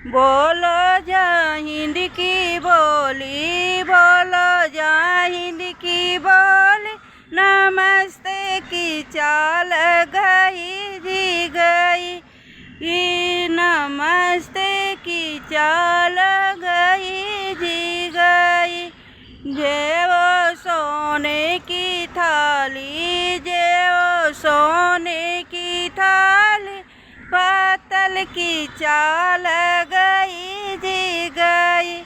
बोलो जय हिंद की बोली, बोलो जय हिंद की बोली। नमस्ते की चाल गई जी गई, ये नमस्ते की चाल गई जी गई। जे वो सोने की थाली, जे वो सोने की थाली, पत्तल की चाल गई जी गई।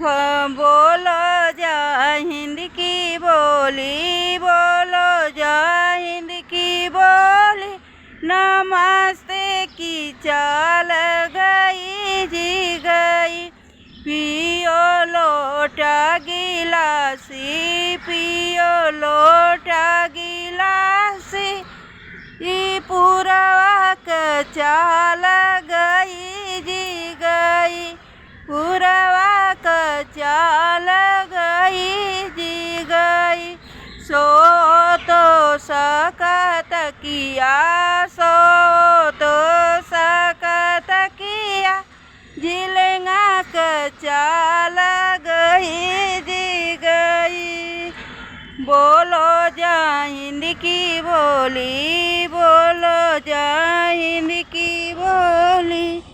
बोलो जय हिंद की बोली, बोलो जय हिंद की बोली। नमस्ते की चाल गई जी गई। पियो लोटा गिलासी, पियो लोटा गिलासी, ई पूरवा के चाल गई जी गई। पूरवा के चाल गई जी गई। सो तो सकत किया, सो तो सकत किया, झिलंगा के चाल गई जी गई। बोलो जय हिंद की बोली, बोलो जय हिंद की बोली।